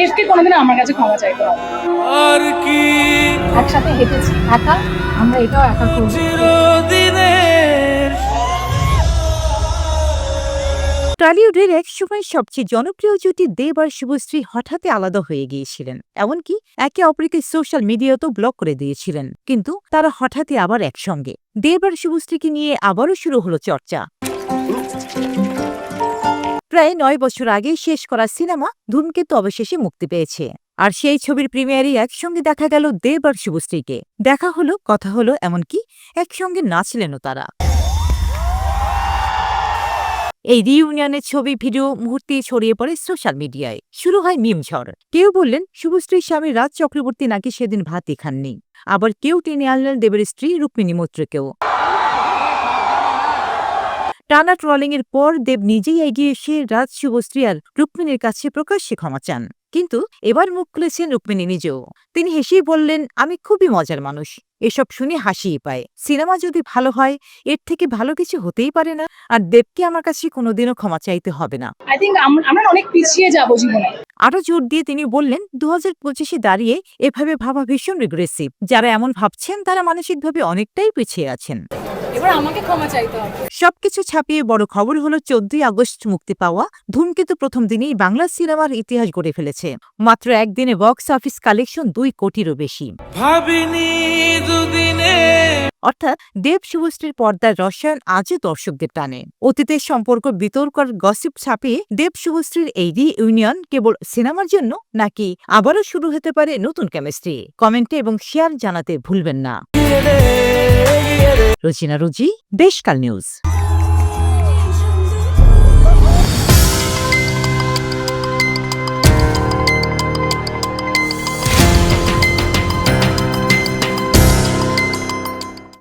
দেশকে কোনোদিন আমার কাছে ক্ষমা চাইতে হবে। আর কি একসাথে হেঁটেছি একা, আমরা এটাও একা করব। চিরদিনের টলিউডের একসময় সবচেয়ে জনপ্রিয় জুটি দেব আর শুভশ্রী হঠাৎই আলাদা হয়ে গিয়েছিলেন, এমনকি একে অপরকে সোশ্যাল মিডিয়াতেও ব্লক করে দিয়েছিলেন। কিন্তু তারা হঠাৎই আবার একসঙ্গে। দেব আর শুভশ্রীকে নিয়ে আবারও শুরু হলো চর্চা। প্রায় 9 বছর আগে শেষ করা সিনেমা ধূমকেতু অবশেষে মুক্তি পেয়েছে। আর সেই ছবির প্রিমিয়ারে একসঙ্গে দেখা গেল দেব আর শুভশ্রীকে। দেখা হলো, কথা হলো, এমনকি একসঙ্গে নাচলেনও তারা। এই রিইউনিয়নের ছবি, ভিডিও মুহূর্তেই ছড়িয়ে পড়ে সোশ্যাল মিডিয়ায়। শুরু হয় মিম ঝড়। কেউ বললেন শুভশ্রীর স্বামী রাজ চক্রবর্তী নাকি সেদিন ভাতই খাননি। আবার কেউ টেনে আনলেন দেবের স্ত্রী রুক্মিণী মৈত্রকেও। টানা ট্রলিংয়ের পর দেব নিজেই এগিয়ে এসে রাজ, শুভশ্রী আর রুক্মিণীর কাছে প্রকাশ্যে ক্ষমা চান। কিন্তু এবার মুখ খুলেছেন রুক্মিণী নিজেও। তিনি হেসেই বললেন, আমি খুবই মজার মানুষ। এসব শুনে হাসিই পায়। সিনেমা যদি ভালো হয়, এর থেকে ভালো কিছু হতেই পারে না। আর দেবকে আমার কাছে কোনোদিনও ক্ষমা চাইতে হবে না। আই থিঙ্ক আমরা অনেক পিছিয়ে যাব জীবনে। আরও জোর দিয়ে তিনি বললেন, 2025-এ দাঁড়িয়ে এভাবে ভাবা ভীষণ রিগ্রেসিভ। যারা এমন ভাবছেন তারা মানসিকভাবে অনেকটাই পিছিয়ে আছেন। এবার আমাকে ক্ষমা চাইতে হবে। সবকিছু ছাপিয়ে বড় খবর হলো 14ই আগস্ট মুক্তি পাওয়া ধূমকেতু প্রথম দিনেই বাংলা সিনেমার ইতিহাস গড়ে ফেলেছে। মাত্র একদিনে বক্স অফিস কালেকশন 2 কোটিরও বেশি। ভাবিনি দুদিনে অর্থাৎ দেব শুভশ্রীর পর্দার রসায়ন আজও দর্শকদের টানে। অতীতের সম্পর্ক বিতর্ক আর গসিপ ছাপিয়ে দেব শুভশ্রীর এই রিইউনিয়ন কেবল সিনেমার জন্য, নাকি আবারও শুরু হতে পারে নতুন কেমিস্ট্রি? কমেন্টে এবং শেয়ার জানাতে ভুলবেন না। রোজিনা রুজি, দেশকাল নিউজ।